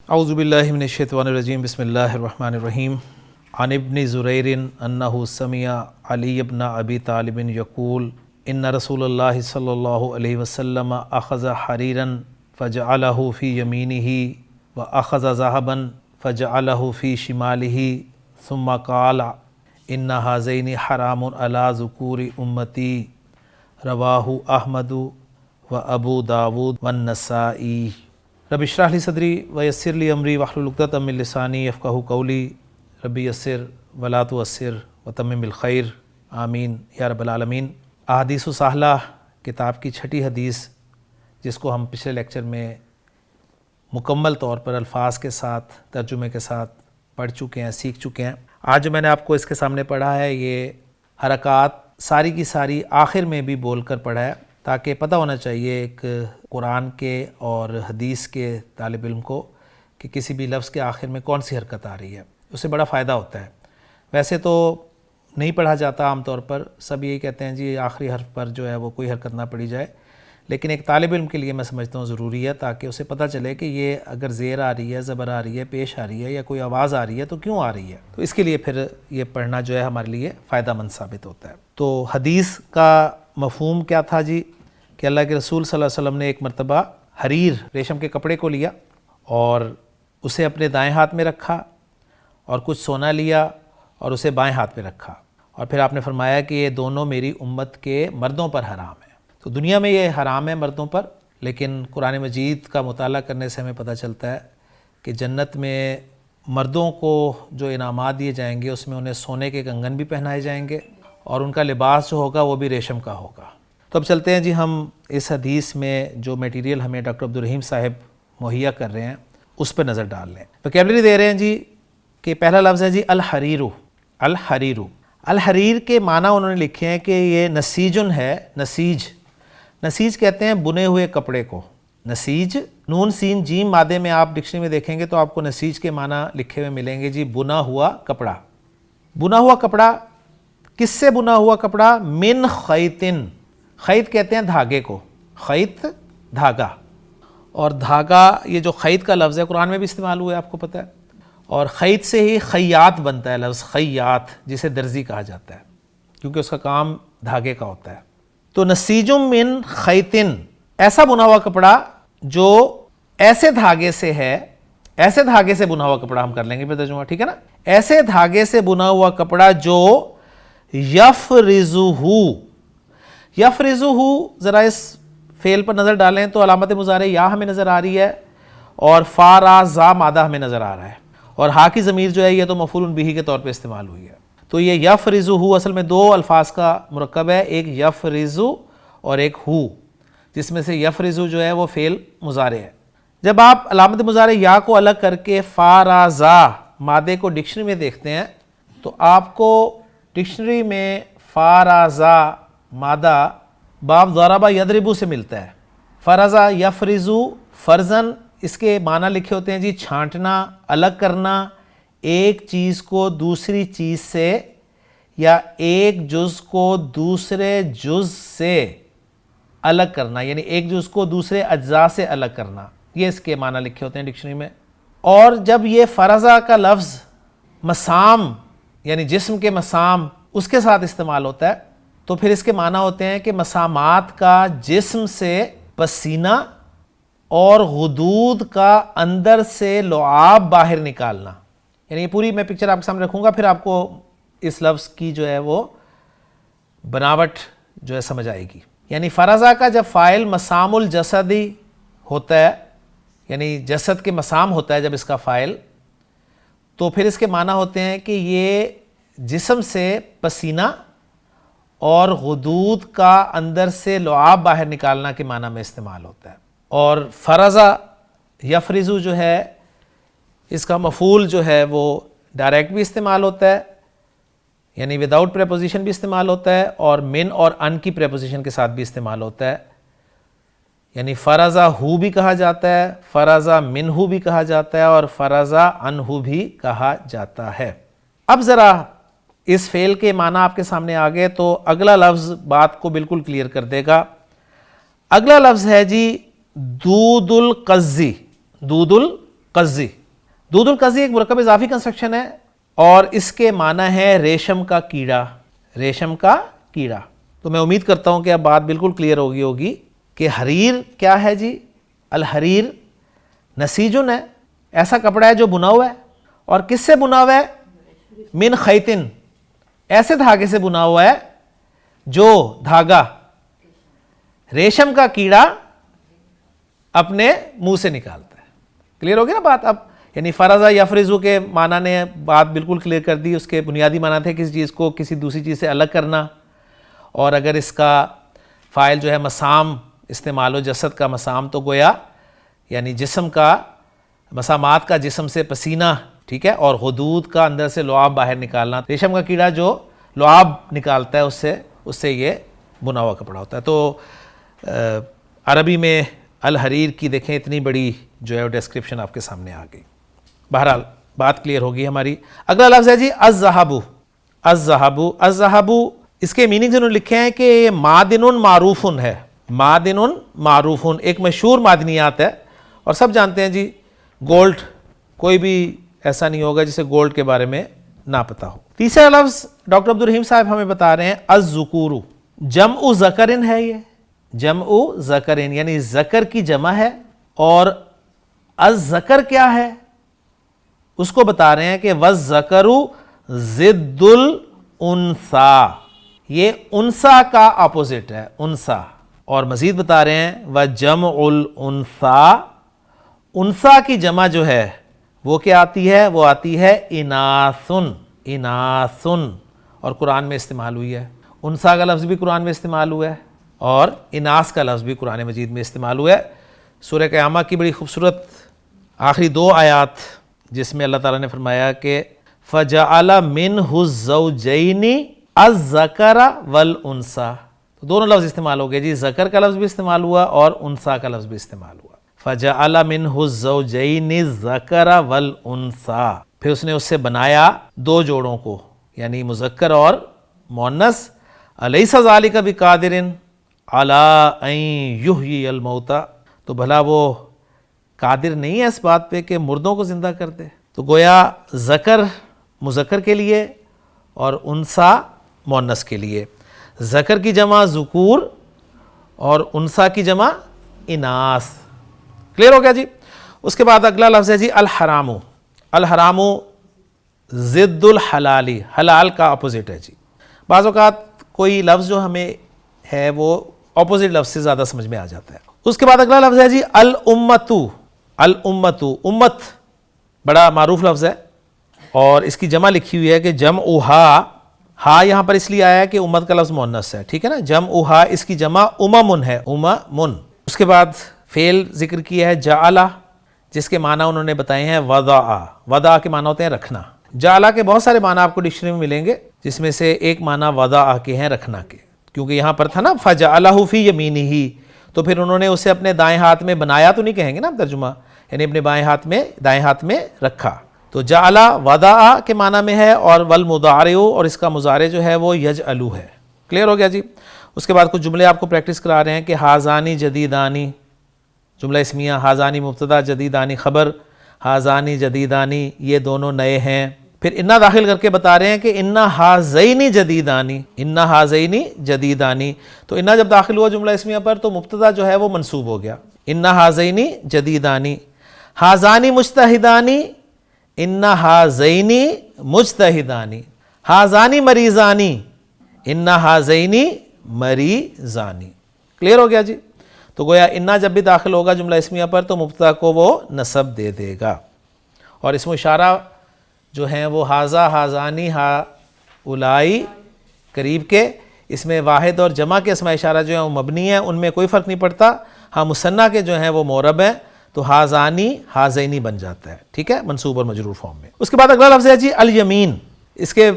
اعوذ باللہ من الشیطان الرجیم بسم اللہ الرحمن الرحیم عن ابن زریر انہ سمع علی بن ابی طالب یقول ان رسول اللہ صلی اللہ علیہ وسلم اخذ حریرا فجعلہ فی یمینہ واخذ ذهبا فجعلہ فی شمالہ ثم قال ان ھذین حرام علی ذکور امتی رواہ احمد و ابو داود والنسائی۔ رب اشرح لی صدری ویسر لی امری واحلل عقدۃ من لسانی یفقہوا قولی ربی یسر ولا تعسر وتمم بالخیر آمین یا رب العالمین۔ احادیث الصالحہ کتاب کی چھٹی حدیث، جس کو ہم پچھلے لیکچر میں مکمل طور پر الفاظ کے ساتھ ترجمے کے ساتھ پڑھ چکے ہیں، سیکھ چکے ہیں۔ آج جو میں نے آپ کو اس کے سامنے پڑھا ہے، یہ حرکات ساری کی ساری آخر میں بھی بول کر پڑھا ہے، تاکہ پتہ ہونا چاہیے ایک قرآن کے اور حدیث کے طالب علم کو کہ کسی بھی لفظ کے آخر میں کون سی حرکت آ رہی ہے، اس سے بڑا فائدہ ہوتا ہے۔ ویسے تو نہیں پڑھا جاتا عام طور پر، سب یہی کہتے ہیں جی آخری حرف پر جو ہے وہ کوئی حرکت نہ پڑھی جائے، لیکن ایک طالب علم کے لیے میں سمجھتا ہوں ضروری ہے، تاکہ اسے پتہ چلے کہ یہ اگر زیر آ رہی ہے، زبر آ رہی ہے، پیش آ رہی ہے یا کوئی آواز آ رہی ہے تو کیوں آ رہی ہے، تو اس کے لیے پھر یہ پڑھنا جو ہے ہمارے لیے فائدہ مند ثابت ہوتا ہے۔ تو حدیث کا مفہوم کیا تھا جی؟ کہ اللہ کے رسول صلی اللہ علیہ وسلم نے ایک مرتبہ حریر ریشم کے کپڑے کو لیا اور اسے اپنے دائیں ہاتھ میں رکھا، اور کچھ سونا لیا اور اسے بائیں ہاتھ میں رکھا، اور پھر آپ نے فرمایا کہ یہ دونوں میری امت کے مردوں پر حرام ہیں۔ تو دنیا میں یہ حرام ہے مردوں پر، لیکن قرآن مجید کا مطالعہ کرنے سے ہمیں پتہ چلتا ہے کہ جنت میں مردوں کو جو انعامات دیے جائیں گے اس میں انہیں سونے کے کنگن بھی پہنائے جائیں گے، اور ان کا لباس جو ہوگا وہ بھی ریشم کا ہوگا۔ تو اب چلتے ہیں جی، ہم اس حدیث میں جو میٹیریل ہمیں ڈاکٹر عبدالرحیم صاحب مہیا کر رہے ہیں اس پر نظر ڈال لیں۔ وکیبلری دے رہے ہیں جی کہ پہلا لفظ ہے جی الحریرو۔ الحریرو، الحریر کے معنی انہوں نے لکھے ہیں کہ یہ نسیجن ہے۔ نسیج کہتے ہیں بنے ہوئے کپڑے کو۔ نسیج، نون سین جیم مادے میں آپ ڈکشنری میں دیکھیں گے تو آپ کو نسیج کے معنی لکھے ہوئے ملیں گے جی بنا ہوا کپڑا۔ بنا ہوا کپڑا کس سے بنا ہوا کپڑا؟ من خیطن۔ خیط کہتے ہیں دھاگے کو، خیط دھاگا، اور دھاگا یہ جو خیط کا لفظ ہے قرآن میں بھی استعمال ہوا ہے، آپ کو پتہ ہے، اور خیط سے ہی خیاط بنتا ہے لفظ خیاط، جسے درزی کہا جاتا ہے کیونکہ اس کا کام دھاگے کا ہوتا ہے۔ تو نسیجم من خیطن، ایسا بنا ہوا کپڑا جو ایسے دھاگے سے ہے، ایسے دھاگے سے بنا ہوا کپڑا ہم کر لیں گے پھر ترجمہ، ٹھیک ہے نا؟ ایسے دھاگے سے بنا ہوا کپڑا جو یفرزہ، ذرا اس فعل پر نظر ڈالیں تو علامت مضارع یا ہمیں نظر آ رہی ہے، اور فارازا مادہ ہمیں نظر آ رہا ہے، اور ہا کی ضمیر جو ہے یہ تو مفعول بہ کے طور پہ استعمال ہوئی ہے۔ تو یہ یفرزہ اصل میں دو الفاظ کا مرکب ہے، ایک یفرز اور ایک ہو، جس میں سے یفرز جو ہے وہ فعل مضارع ہے۔ جب آپ علامت مضارع یا کو الگ کر کے فارازا مادے کو ڈکشنری میں دیکھتے ہیں تو آپ کو ڈکشنری میں فارازا مادہ باب ضربہ یضربو سے ملتا ہے۔ فرزا یفرزو فرزن، اس کے معنی لکھے ہوتے ہیں جی چھانٹنا، الگ کرنا، ایک چیز کو دوسری چیز سے یا ایک جز کو دوسرے جز سے الگ کرنا، یعنی ایک جز کو دوسرے اجزاء سے الگ کرنا، یہ اس کے معنی لکھے ہوتے ہیں ڈکشنری میں۔ اور جب یہ فرزا کا لفظ مسام یعنی جسم کے مسام اس کے ساتھ استعمال ہوتا ہے تو پھر اس کے معنی ہوتے ہیں کہ مسامات کا جسم سے پسینہ اور غدود کا اندر سے لعاب باہر نکالنا، یعنی یہ پوری میں پکچر آپ کے سامنے رکھوں گا، پھر آپ کو اس لفظ کی جو ہے وہ بناوٹ جو ہے سمجھ آئے گی۔ یعنی فرزا کا جب فاعل مسام الجسدی ہوتا ہے، یعنی جسد کے مسام ہوتا ہے جب اس کا فاعل، تو پھر اس کے معنی ہوتے ہیں کہ یہ جسم سے پسینہ اور غدود کا اندر سے لعاب باہر نکالنا کے معنی میں استعمال ہوتا ہے۔ اور فرزا یفرزو جو ہے اس کا مفعول جو ہے وہ ڈائریکٹ بھی استعمال ہوتا ہے، یعنی وداؤٹ پریپوزیشن بھی استعمال ہوتا ہے، اور من اور ان کی پریپوزیشن کے ساتھ بھی استعمال ہوتا ہے، یعنی فرزا ہو بھی کہا جاتا ہے، فرزا منہو بھی کہا جاتا ہے، اور فرزا انہو بھی کہا جاتا ہے۔ اب ذرا اس فعل کے معنی آپ کے سامنے آ گئے تو اگلا لفظ بات کو بالکل کلیئر کر دے گا۔ اگلا لفظ ہے جی دود القزی۔ دود قزی. دود القزی ایک مرکب اضافی کنسٹرکشن ہے اور اس کے معنی ہے ریشم کا کیڑا. ریشم کا کیڑا. تو میں امید کرتا ہوں کہ اب بات بالکل کلیئر ہوگی کہ حریر کیا ہے جی. الحریر نسیجن ہے، ایسا کپڑا ہے جو بنا ہوا ہے. اور کس سے بنا ہوا ہے؟ من خیتن، ایسے دھاگے سے بنا ہوا ہے جو دھاگا ریشم کا کیڑا اپنے منہ سے نکالتا ہے. کلیئر ہو گیا نا بات اب؟ یعنی فرضا یفرزو کے معنی نے بات بالکل کلیئر کر دی. اس کے بنیادی معنی تھے کسی چیز کو کسی دوسری چیز سے الگ کرنا، اور اگر اس کا فاعل جو ہے مسام استعمال ہو، جسد کا مسام، تو گویا یعنی جسم کا مسامات کا جسم سے پسینہ، ٹھیک ہے، اور غدود کا اندر سے لعاب باہر نکالنا. ریشم کا کیڑا جو لعاب نکالتا ہے اس سے یہ بنا ہوا کپڑا ہوتا ہے. تو عربی میں الحریر کی دیکھیں اتنی بڑی جو ہے ڈسکرپشن آپ کے سامنے آ گئی. بہرحال بات کلیئر ہوگی ہماری. اگلا لفظ ہے جی الذھب. الذھب. الذھب اس کے میننگز انہوں نے لکھے ہیں کہ یہ معدن معروف ہے. معدن معروف ایک مشہور معدنیات ہے، اور سب جانتے ہیں جی گولڈ، کوئی بھی ایسا نہیں ہوگا جسے گولڈ کے بارے میں نہ پتا ہو. تیسرا لفظ ڈاکٹر عبدالرحیم صاحب ہمیں بتا رہے ہیں الذکور. جمع ذکرن ہے، یہ جمع ذکرن یعنی ذکر کی جمع ہے. اور الذکر کیا ہے اس کو بتا رہے ہیں کہ والذکر ضد الانثی، یہ انثی کا اپوزٹ ہے، انثی. اور مزید بتا رہے ہیں وجمع الانثی، انثی کی جمع جو ہے وہ کیا آتی ہے؟ وہ آتی ہے اناثن. اناثن. اور قرآن میں استعمال ہوئی ہے. انثی کا لفظ بھی قرآن میں استعمال ہوا ہے اور اناث کا لفظ بھی قرآن مجید میں استعمال ہوا ہے. سورہ قیامہ کی بڑی خوبصورت آخری 2 آیات جس میں اللہ تعالیٰ نے فرمایا کہ فَجَعَلَ مِنْهُ الزَّوْجَيْنِ الذَّكَرَ وَالْأُنثَى. تو دونوں لفظ استعمال ہو گئے جی، ذکر کا لفظ بھی استعمال ہوا اور انثیٰ کا لفظ بھی استعمال ہوا. فَجَعَلَ مِنْهُ الزَّوْجَيْنِ الذَّكَرَ وَالْأُنثَى. پھر اس نے اس سے بنایا 2 جوڑوں کو، یعنی مذکر اور مؤنث. أَلَيْسَ ذَلِكَ بِقَادِرٍ عَلَىٰ أَن يُحْيِيَ الْمَوْتَىٰ. تو بھلا وہ قادر نہیں ہے اس بات پہ کہ مردوں کو زندہ کر دے. تو گویا ذکر مذکر کے لیے اور انثیٰ مؤنث کے لیے. ذکر کی جمع ذکور اور انثیٰ کی جمع اناث. کلیئر ہو گیا جی؟ اس کے بعد اگلا لفظ ہے جی الحرام. الحرام ضد الحلالی، حلال کا اپوزٹ ہے جی. بعض اوقات کوئی لفظ جو ہمیں ہے وہ اپوزٹ لفظ سے زیادہ سمجھ میں آ جاتا ہے. اس کے بعد اگلا لفظ ہے جی الامتو. الامتو، امت بڑا معروف لفظ ہے اور اس کی جمع لکھی ہوئی ہے کہ جمعہا. ہا یہاں پر اس لیے آیا ہے کہ امت کا لفظ مؤنث ہے، ٹھیک ہے نا. جمعہا اس کی جمع اممن ہے، اممن. اس کے بعد فعل ذکر کیا ہے جعلہ، جس کے معنی انہوں نے بتائے ہیں وضع. وضع کے معنی ہوتے ہیں رکھنا. جعلہ کے بہت سارے معنی آپ کو ڈکشنری میں ملیں گے، جس میں سے ایک معنی وضع کے ہیں، رکھنا کے. کیونکہ یہاں پر تھا نا فجعلہ فی یمینہ، تو پھر انہوں نے اسے اپنے دائیں ہاتھ میں بنایا تو نہیں کہیں گے نا ترجمہ، یعنی اپنے بائیں ہاتھ میں دائیں ہاتھ میں رکھا. تو جعلہ وضع کے معنی میں ہے، اور والمضارع اور اس کا مضارع جو ہے وہ یجعلو ہے. کلیئر ہو گیا جی؟ اس کے بعد کچھ جملے آپ کو پریکٹس کرا رہے ہیں کہ ہازانی جدیدانی جملہ اسمیہ، ہازانی مبتدا جدیدانی خبر، ہازانی جدیدانی یہ دونوں نئے ہیں. پھر انا داخل کر کے بتا رہے ہیں کہ انا ہازینی جدیدانی، انا ہازینی جدیدانی. تو انا جب داخل ہوا جملہ اسمیہ پر تو مبتدا جو ہے وہ منصوب ہو گیا. انا ہازینی جدیدانی. ہازانی مجتہدانی، انا ہازینی مجتہدانی. ہازانی مریضانی، انا ہازینی مریضانی. کلیئر ہو گیا جی؟ تو گویا انا جب بھی داخل ہوگا جملہ اسمیہ پر تو مبتدا کو وہ نصب دے دے گا. اور اسم اشارہ جو ہیں وہ ہازا، ہازانی، ہا اولائی قریب کے. اس میں واحد اور جمع کے اسماء اشارہ جو ہیں وہ مبنی ہیں، ان میں کوئی فرق نہیں پڑتا. ہاں مثنیٰ کے جو ہیں وہ معرب ہیں، تو ہازانی ہازینی بن جاتا ہے، ٹھیک ہے، منصوب اور مجرور فارم میں. اس کے بعد اگلا لفظ ہے جی الیمین. اس کے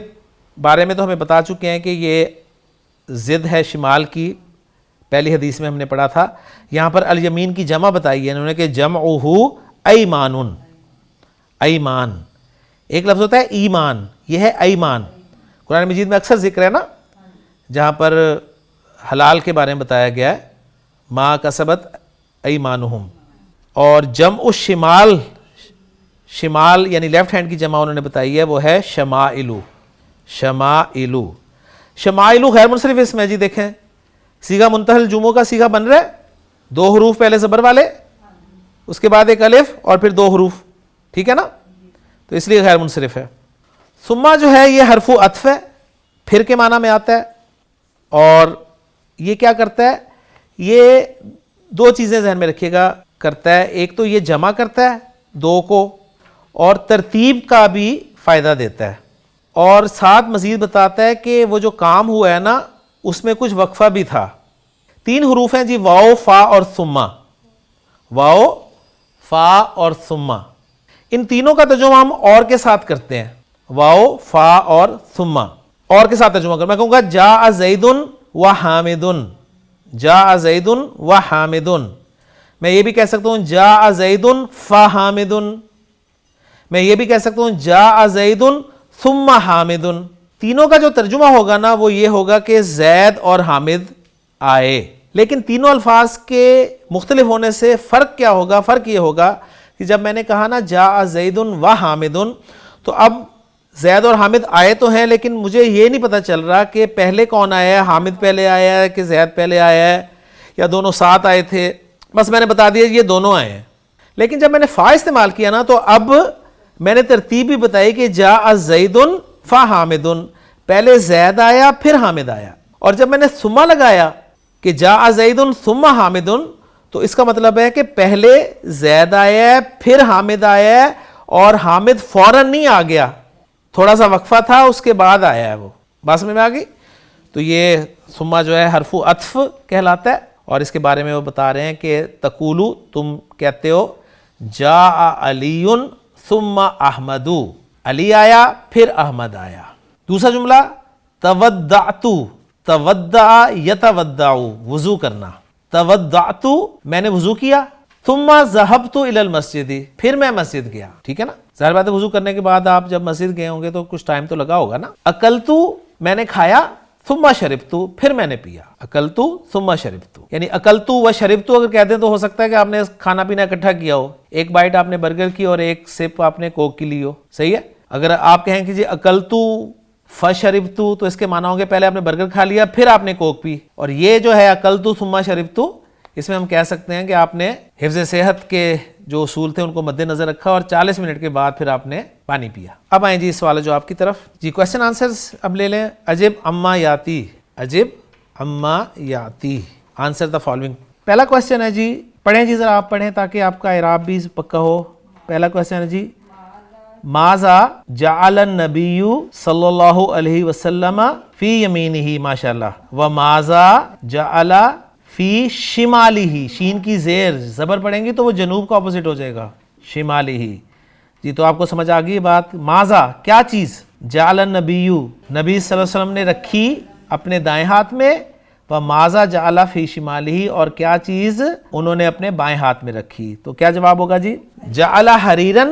بارے میں تو ہمیں بتا چکے ہیں کہ یہ ضد ہے شمال کی، پہلی حدیث میں ہم نے پڑھا تھا. یہاں پر الیمین کی جمع بتائی ہے انہوں نے کہ جمعہ ایمان. ایمان ایک لفظ ہوتا ہے ایمان، یہ ہے ایمان. قرآن مجید میں اکثر ذکر ہے نا جہاں پر حلال کے بارے میں بتایا گیا ہے ما کسبت ایمانہم. اور جمع الشمال شمال یعنی لیفٹ ہینڈ کی جمع انہوں نے بتائی ہے وہ ہے شمائلو. شمائلو شمائلو غیر منصرف اسم ہے جی. دیکھیں صیغہ منتہی الجموع کا صیغہ بن رہا ہے, 2 حروف پہلے زبر والے, اس کے بعد ایک الف اور پھر 2 حروف, ٹھیک ہے نا, تو اس لیے غیر منصرف ہے. ثم جو ہے یہ حرف عطف ہے, پھر کے معنی میں آتا ہے, اور یہ کیا کرتا ہے, یہ 2 چیزیں ذہن میں رکھیے گا کرتا ہے. ایک تو یہ جمع کرتا ہے 2 کو, اور ترتیب کا بھی فائدہ دیتا ہے, اور ساتھ مزید بتاتا ہے کہ وہ جو کام ہوا ہے نا اس میں کچھ وقفہ بھی تھا. 3 حروف ہیں جی, واو, فا اور ثم. واو, فا اور ثم, ان تینوں کا ترجمہ ہم اور کے ساتھ کرتے ہیں. واو, فا اور ثم, اور کے ساتھ ترجمہ کریں. میں کہوں گا جاء زید و حامد, جاء زید و حامد. میں یہ بھی کہہ سکتا ہوں جاء زید فحامد. میں یہ بھی کہہ سکتا ہوں جاء زید ثم حامد. تینوں کا جو ترجمہ ہوگا نا وہ یہ ہوگا کہ زید اور حامد آئے. لیکن تینوں الفاظ کے مختلف ہونے سے فرق کیا ہوگا؟ فرق یہ ہوگا کہ جب میں نے کہا نا جاء زید و حامد, تو اب زید اور حامد آئے تو ہیں, لیکن مجھے یہ نہیں پتہ چل رہا کہ پہلے کون آیا ہے, حامد پہلے آیا ہے کہ زید پہلے آیا ہے, یا دونوں ساتھ آئے تھے. بس میں نے بتا دیا یہ دونوں آئے ہیں. لیکن جب میں نے فا استعمال کیا نا تو اب میں نے ترتیب بھی بتائی کہ جاء زید فحامد, پہلے زید آیا پھر حامد آیا. اور جب میں نے ثم لگایا کہ جاء زید ثم حامد, تو اس کا مطلب ہے کہ پہلے زید آیا ہے پھر حامد آیا ہے, اور حامد فوراً نہیں آ گیا, تھوڑا سا وقفہ تھا اس کے بعد آیا ہے وہ. بات سمجھ میں آ گئی؟ تو یہ ثم جو ہے حرف عطف کہلاتا ہے, اور اس کے بارے میں وہ بتا رہے ہیں کہ تقولو, تم کہتے ہو جاء علی ثم احمد, علی آیا پھر احمد آیا. دوسرا جملہ تودعت, تودع یتودع, وضو کرنا. تودعت میں نے وضو کیا, ثم ذهبت الى المسجد, پھر میں مسجد گیا. ٹھیک ہے نا, ظاہر بات ہے وضو کرنے کے بعد آپ جب مسجد گئے ہوں گے تو کچھ ٹائم تو لگا ہوگا نا. اکلت میں نے کھایا, ثم شربت پھر میں نے پیا. اکلت ثم شربت, یعنی اکلت و شربت اگر کہتے ہیں تو ہو سکتا ہے کہ آپ نے کھانا پینا اکٹھا کیا ہو, ایک بائٹ آپ نے برگر کی اور ایک سپ آپ نے کوک کی لی ہو. صحیح ہے. اگر آپ کہیں کہ جی اکلت فشربت تو اس کے معنی ہوں گے پہلے آپ نے برگر کھا لیا پھر آپ نے کوک پی. اور یہ جو ہے اکلت ثم شربت, اس میں ہم کہہ سکتے ہیں کہ آپ نے حفظ صحت کے جو اصول تھے ان کو مد نظر رکھا اور 40 منٹ کے بعد پھر آپ نے پانی پیا. اب آئیں جی اس سوال جواب کی طرف. جی کوشچن آنسرز اب لے لیں. عجب اما یاتی, عجب اما یاتی, آنسر دا فالوئنگ. پہلا کوشچن ہے جی, پڑھیں جی ذرا آپ پڑھیں تاکہ آپ کا اعراب بھی پکا ہو. پہلا کوشچن ہے جی, ماذا جعل النبی صلی اللہ علیہ وسلم فی یمینہ, ماشاءاللہ, وماذا جعل فی شمالہ, شین کی زیر زبر پڑھیں گی تو وہ جنوب کا اپوزٹ ہو جائے گا, شمالہ. جی تو آپ کو سمجھ آ گئی بات. ماذا کیا چیز, جعل النبی نبی صلی اللہ علیہ وسلم نے رکھی اپنے دائیں ہاتھ میں, وماذا جعل فی شمالہ, اور کیا چیز انہوں نے اپنے بائیں ہاتھ میں رکھی. تو کیا جواب ہوگا جی, جعل حریرا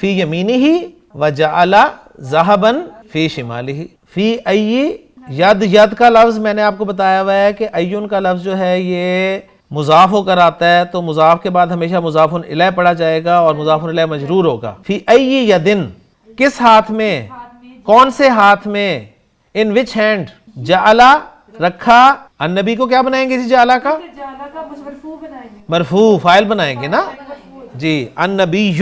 فی یمینہ وجعل ذهبا فی شمالہ. فی ای ید, ید کا لفظ میں نے آپ کو بتایا ہوا ہے کہ ایون کا لفظ جو ہے یہ مضاف ہو کر آتا ہے, تو مضاف کے بعد ہمیشہ مضاف الیہ پڑھا جائے گا اور مضاف الیہ مجرور ہوگا. فی ای یدن, کس ہاتھ میں, کون سے ہاتھ میں, ان وچ ہینڈ, جعل رکھا, النبی کو کیا بنائیں گے جی, جعل کا مرفوع فاعل بنائیں گے نا جی. النبی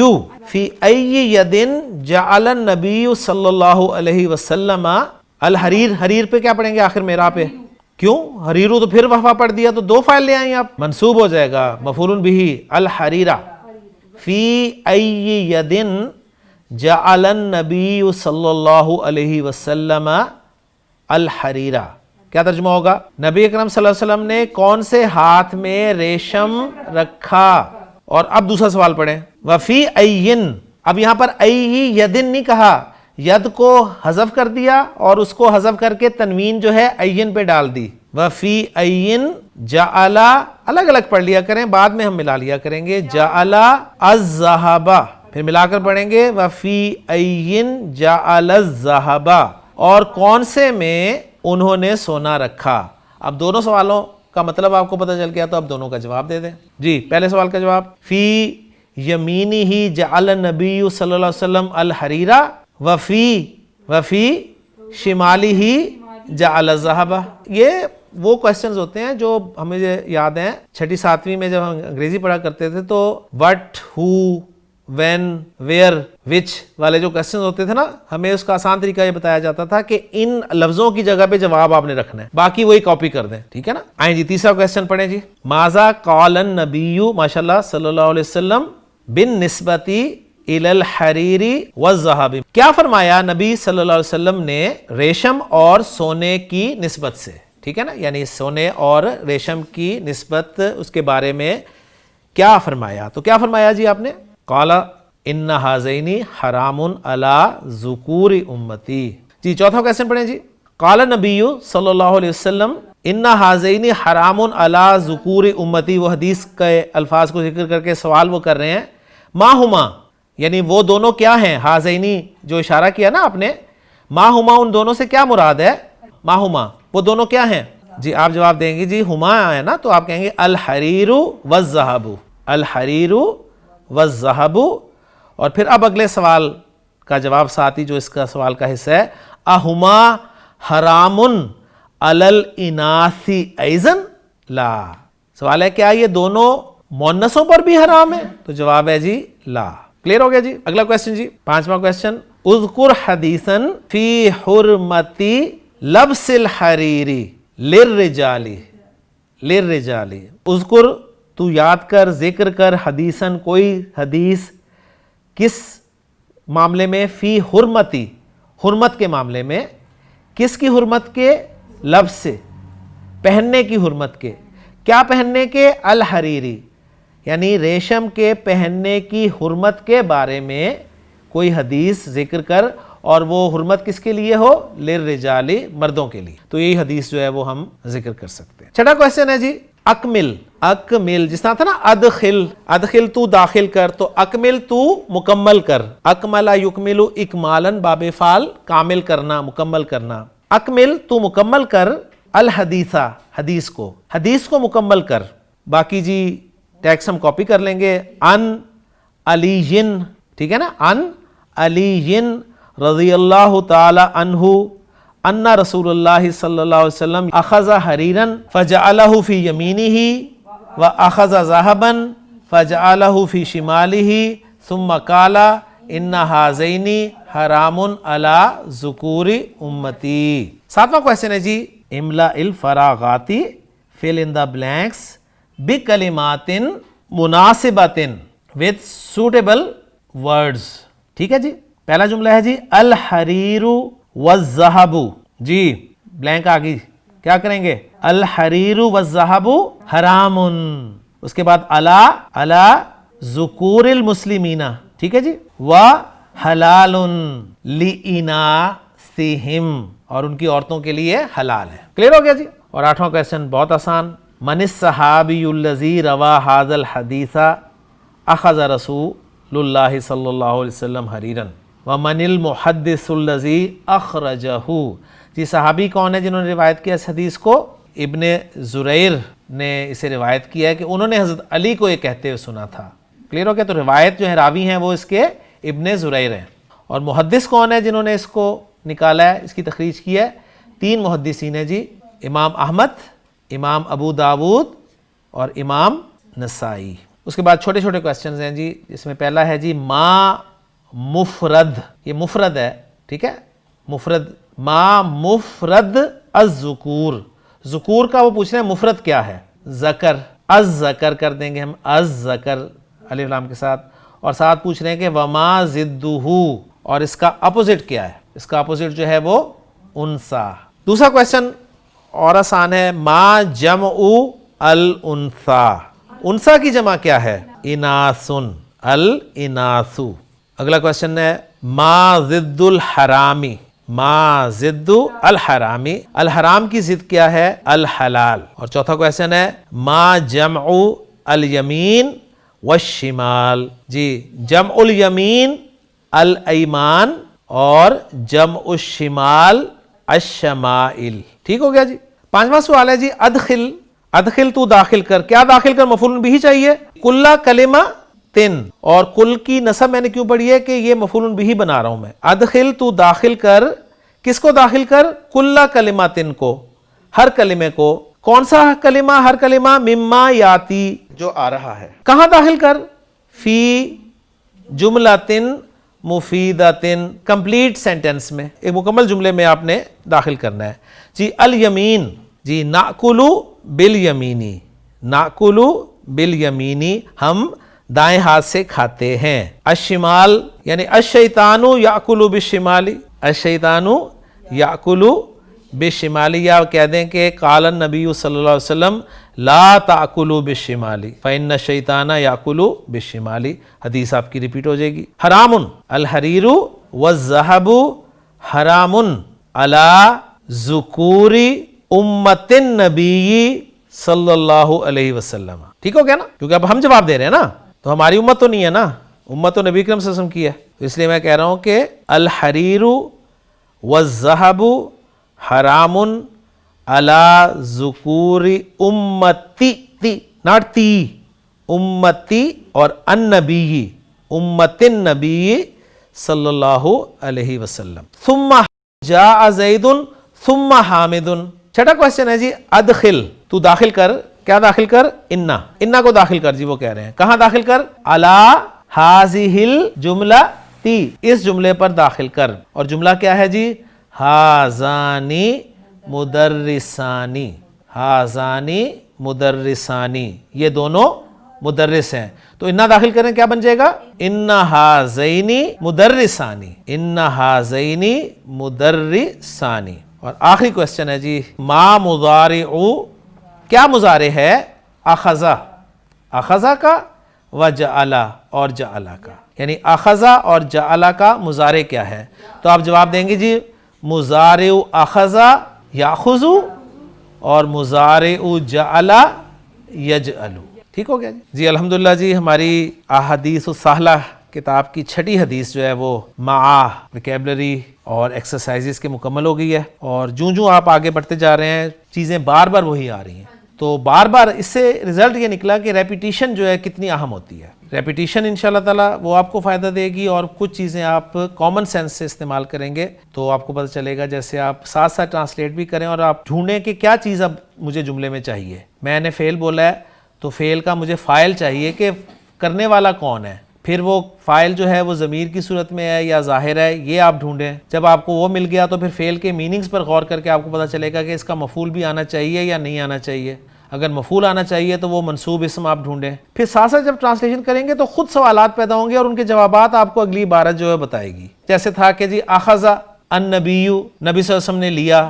فی ای یدن جعل النبی صلی اللہ علیہ وسلم الحریر, حریر پہ کیا پڑھیں گے آخر میں را پہ, کیوں حریرو تو پھر وفا پڑھ دیا تو 2 فائل لے آئیں آپ, منصوب ہو جائے گا مفعول بہ الحریرہ. فی ای یدن جعل النبی صلی اللہ علیہ وسلم الحریرہ, کیا ترجمہ ہوگا, نبی اکرم صلی اللہ علیہ وسلم نے کون سے ہاتھ میں ریشم رکھا. اور اب دوسرا سوال پڑھیں, وفی این, اب یہاں پر ای یدن نہیں کہا, ید کو حذف کر دیا اور اس کو حذف کر کے تنوین جو ہے این پہ ڈال دی. وفی این جعل, الگ الگ پڑھ لیا کریں بعد میں ہم ملا لیا کریں گے, جعل الذهب, پھر ملا کر پڑھیں گے وفی این جعل الذهب, اور کون سے میں انہوں نے سونا رکھا. اب دونوں سوالوں کا مطلب آپ کو پتہ چل گیا تو اب دونوں کا جواب دے دیں. جی پہلے سوال کا جواب, فی یمینہ جعل النبی صلی اللہ علیہ وسلم الحریرہ وفی شمالہ جعل الذہب. یہ وہ کوشچنز ہوتے ہیں جو ہمیں یاد ہیں 6 7ویں میں جب ہم انگریزی پڑھا کرتے تھے تو وٹ، ہو، وین، ویئر، وچ والے جو کوشچنز ہوتے تھے نا، ہمیں اس کا آسان طریقہ یہ بتایا جاتا تھا کہ ان لفظوں کی جگہ پہ جواب آپ نے رکھنا ہے، باقی وہی کاپی کر دیں. ٹھیک ہے نا. آئیں جی تیسرا کوشچن پڑھیں جی. ماذا قال النبی ماشاءاللہ صلی اللہ علیہ وسلم بالنسبۃ الی الحریر والذہب. کیا فرمایا نبی صلی اللہ علیہ وسلم نے ریشم اور سونے کی نسبت سے؟ ٹھیک ہے نا، یعنی سونے اور ریشم کی نسبت اس کے بارے میں کیا فرمایا؟ تو کیا فرمایا جی آپ نے؟ قال ان ھذین حرام علی ذکور امتی. جی چوتھا کویسچن پڑھیں جی. قال نبی صلی اللہ علیہ وسلم ان ھذین حرام علی ذکور امتی. وہ حدیث کے الفاظ کو ذکر کر کے سوال وہ کر رہے ہیں. ما ہما، یعنی وہ دونوں کیا ہیں؟ ھذین جو اشارہ کیا نا آپ نے، ما ہما ان دونوں سے کیا مراد ہے؟ ما ہما وہ دونوں کیا ہیں؟ جی آپ جواب دیں گے جی ہما ہے نا، تو آپ کہیں گے الحریر والذہب. الحریر والذہب. اور پھر اب اگلے سوال کا جواب ساتھ ہی جو اس کا سوال کا حصہ ہے، اہما حرام علی الاناث ایضا؟ لا. سوال ہے کیا یہ دونوں مؤنثوں پر بھی حرام ہے؟ تو جواب ہے جی لا. کلیئر ہو گیا جی. اگلا کویسچن جی، 5واں کویسچن. اذکر حدیثا فی حرمت لبس الحریر للرجال. اذکر تو یاد کر، ذکر کر، حدیثاً کوئی حدیث، کس معاملے میں؟ فی حرمتی، حرمت کے معاملے میں. کس کی حرمت کے؟ لبس سے، پہننے کی حرمت کے. کیا پہننے کے؟ الحریری، یعنی ریشم کے پہننے کی حرمت کے بارے میں کوئی حدیث ذکر کر، اور وہ حرمت کس کے لیے ہو؟ للرجال، مردوں کے لیے. تو یہی حدیث جو ہے وہ ہم ذکر کر سکتے ہیں. چھٹا کویسچن ہے جی اکمل. جس طرح تھا نا ادخل تو داخل کر، تو اکمل تو مکمل کر. اکمل یکمل اکمالا، باب فعل کامل کرنا، مکمل کرنا. اکمل تو مکمل کر، الحدیثہ حدیث کو مکمل کر. باقی جی ٹیکسٹ ہم کاپی کر لیں گے. ان علی، ٹھیک ہے نا، ان علی رضی اللہ تعالی عنہ ان رسول اللہ صلی اللہ علیہ وسلم اخذ حریرا فجعلہ فی یمینہ واخذ ذہبا فجعلہ فی شمالہ ثم قال ان ھذین حرام علی ذکور امتی. 7واں کویسچن ہے جی املا الفراغات fill in the blanks بکلمات مناسبات with suitable words. ٹھیک ہے جی. پہلا جملہ ہے جی الحریر والذہب. جی بلینک آ گئی، کیا کریں گے؟ الحریر والذہب حرام. اس کے بعد علی ذکور المسلمین، ٹھیک ہے جی، وحلال لاناثہم، اور ان کی عورتوں کے لیے حلال ہے. کلیئر ہو گیا جی. اور 8واں کویسچن بہت آسان. من الصحابی الذی روا ھذا الحدیث اخذ رسول اللہ صلی اللہ علیہ وسلم حریرا ومن المحدث الذی اخرجہ. جی صحابی کون ہے جنہوں نے روایت کیا اس حدیث کو؟ ابن زریر نے اسے روایت کیا ہے کہ انہوں نے حضرت علی کو یہ کہتے ہوئے سنا تھا. کلیئر ہو گیا. تو روایت جو ہے راوی ہیں وہ اس کے ابن زریر ہیں. اور محدث کون ہے جنہوں نے اس کو نکالا ہے، اس کی تخریج کی ہے؟ 3 محدثین ہیں جی، امام احمد، امام ابو داود اور امام نسائی. اس کے بعد چھوٹے چھوٹے کویسچنز ہیں جی، جس میں پہلا ہے جی ما مفرد. یہ مفرد ہے، ٹھیک ہے، مفرد. ما مفرد الذکور. ذکور کا وہ پوچھ رہے ہیں مفرد کیا ہے؟ ذکر. الذکر کر دیں گے ہم، الذکر الف لام کے ساتھ. اور ساتھ پوچھ رہے ہیں کہ وما ضدہ، اور اس کا اپوزٹ کیا ہے؟ اس کا اپوزٹ جو ہے وہ انثى. دوسرا کویسچن اور آسان ہے. ما جمع الانثى. انثى کی جمع کیا ہے؟ اناث، الاناث. اگلا کویسچن ہے ما ضد الحرامی. ما ضد الحرامی، الحرام کی ضد کیا ہے؟ الحلال. اور چوتھا کویسچن ہے ما جمع الیمین والشمال. جی جمع الیمین الایمان اور جمع الشمال الشمائل. ٹھیک ہو گیا جی. 5واں سوال ہے جی ادخل تو داخل کر. کیا داخل کر؟ مفعول بہ چاہیے. کلا کلمہ تن، اور کل کی نصب میں نے کیوں پڑھی ہے کہ یہ مفعول بہ بنا رہا ہوں میں. ادخل تو داخل کر، کس کو داخل کر؟ کل کلماتن کو، ہر کلمے کو. کون سا کلمہ؟ ہر کلمہ مما یاتی، جو آ رہا ہے. کہاں داخل کر؟ فی جملتن مفیدتن، کمپلیٹ سینٹنس میں، ایک مکمل جملے میں آپ نے داخل کرنا ہے. جی الیمین، جی ناکلو بالیمینی، ناکلو بالیمینی، ہم دائیں ہاتھ سے کھاتے ہیں. الشمال یعنی الشیطان یاکل بالشمال، الشیطان یاکل بالشمال، یا کہہ دیں کہ قال النبی صلی اللہ علیہ وسلم لا تاکلوا بالشمال فإن الشیطان یاکل بالشمال، حدیث آپ کی ریپیٹ ہو جائے گی. حرام الحریر والذہب حرام علی ذکور امت النبی صلی اللہ علیہ وسلم. ٹھیک ہو گیا نا؟ کیونکہ اب ہم جواب دے رہے ہیں نا، تو ہماری امت تو نہیں ہے نا، امت تو نبی کریم صلی اللہ علیہ وسلم کی ہے. تو اس لیے میں کہہ رہا ہوں کہ الحریر والذہب حرام علی ذکور امتی، تی ناٹ تی، امتی، اور النبی، امت النبی صلی اللہ علیہ وسلم. ثم جاء زید ثم حامد. چھٹا کوشچن ہے جی ادخل، تو داخل کر، کیا داخل کر؟ انا، انا کو داخل کر. جی وہ کہہ رہے ہیں کہاں داخل کر؟ علی ہذہ الجملہ، تی، اس جملے پر داخل کر. اور جملہ کیا ہے جی؟ ہذانی مدرسانی، ہذانی مدرسانی، یہ دونوں مدرس ہیں. تو انا داخل کریں کیا بن جائے گا؟ ان ہذینی مدرسانی، ان ہذینی مدرسانی. اور آخری کوشچن ہے جی ما مضارع، کیا مضارع ہے؟ اخذا، اخذا کا، وجعل، اور جعل کا. یعنی اخذا اور جعل کا مضارع کیا ہے؟ تو آپ جواب دیں گے جی مضارع اخذا یاخذ، اور مضارع جعل یجعل. ٹھیک ہو گیا جی. الحمدللہ جی ہماری احادیث السہلہ کتاب کی چھٹی حدیث جو ہے وہ مع ویکیبلری اور ایکسرسائزز کے مکمل ہو گئی ہے. اور جوں آپ آگے بڑھتے جا رہے ہیں چیزیں بار بار وہی آ رہی ہیں، تو بار بار اس سے رزلٹ یہ نکلا کہ ریپیٹیشن جو ہے کتنی اہم ہوتی ہے. ریپیٹیشن انشاءاللہ تعالیٰ وہ آپ کو فائدہ دے گی، اور کچھ چیزیں آپ کامن سینس سے استعمال کریں گے تو آپ کو پتہ چلے گا. جیسے آپ ساتھ ساتھ ٹرانسلیٹ بھی کریں اور آپ ڈھونڈیں کہ کیا چیز اب مجھے جملے میں چاہیے. میں نے فعل بولا ہے تو فعل کا مجھے فاعل چاہیے کہ کرنے والا کون ہے، پھر وہ فاعل جو ہے وہ ضمیر کی صورت میں ہے یا ظاہر ہے، یہ آپ ڈھونڈیں. جب آپ کو وہ مل گیا تو پھر فعل کے میننگز پر غور کر کے آپ کو پتہ چلے گا کہ اس کا مفعول بھی آنا چاہیے یا نہیں آنا چاہیے. اگر مفعول آنا چاہیے تو وہ منصوب اسم آپ ڈھونڈیں. پھر ساتھ ساتھ جب ٹرانسلیشن کریں گے تو خود سوالات پیدا ہوں گے اور ان کے جوابات آپ کو اگلی عبارت جو ہے بتائے گی. جیسے تھا کہ جی اخذ النبی، نبی صلی اللہ علیہ وسلم نے لیا،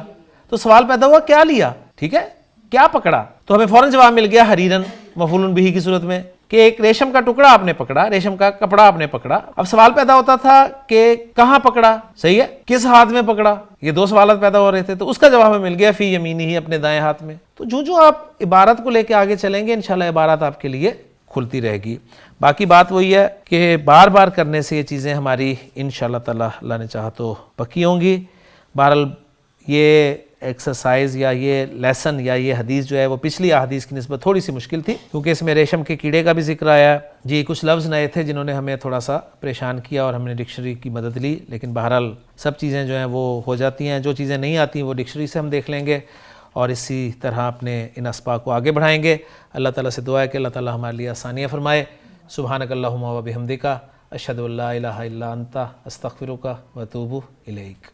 تو سوال پیدا ہوا کیا لیا؟ ٹھیک ہے، کیا پکڑا؟ تو ہمیں فوراً جواب مل گیا حریرن، مفعول بہ کی صورت میں، کہ ایک ریشم کا ٹکڑا آپ نے پکڑا، ریشم کا کپڑا آپ نے پکڑا. اب سوال پیدا ہوتا تھا کہ کہاں پکڑا، صحیح ہے، کس ہاتھ میں پکڑا، یہ دو سوالات پیدا ہو رہے تھے. تو اس کا جواب ہمیں مل گیا فی یمینہ ہی، اپنے دائیں ہاتھ میں. تو جو آپ عبارت کو لے کے آگے چلیں گے انشاءاللہ عبارت آپ کے لیے کھلتی رہے گی. باقی بات وہی ہے کہ بار بار کرنے سے یہ چیزیں ہماری انشاءاللہ تعالی اللہ نے چاہا تو پکی ہوں گی. بہرحال یہ ایکسرسائز یا یہ لیسن یا یہ حدیث جو ہے وہ پچھلی احادیث کی نسبت تھوڑی سی مشکل تھی، کیونکہ اس میں ریشم کے کیڑے کا بھی ذکر آیا ہے. جی کچھ لفظ نئے تھے جنہوں نے ہمیں تھوڑا سا پریشان کیا اور ہم نے ڈکشنری کی مدد لی، لیکن بہرحال سب چیزیں جو ہیں وہ ہو جاتی ہیں. جو چیزیں نہیں آتی ہیں وہ ڈکشنری سے ہم دیکھ لیں گے اور اسی طرح اپنے ان اسباق کو آگے بڑھائیں گے. اللہ تعالیٰ سے دعا ہے کہ اللہ تعالیٰ ہمارے لیے آسانیاں فرمائے. سبحانک اللہم و بحمدک، اشہد ان لا الہ الا انت، استغفرک و اتوب الیک.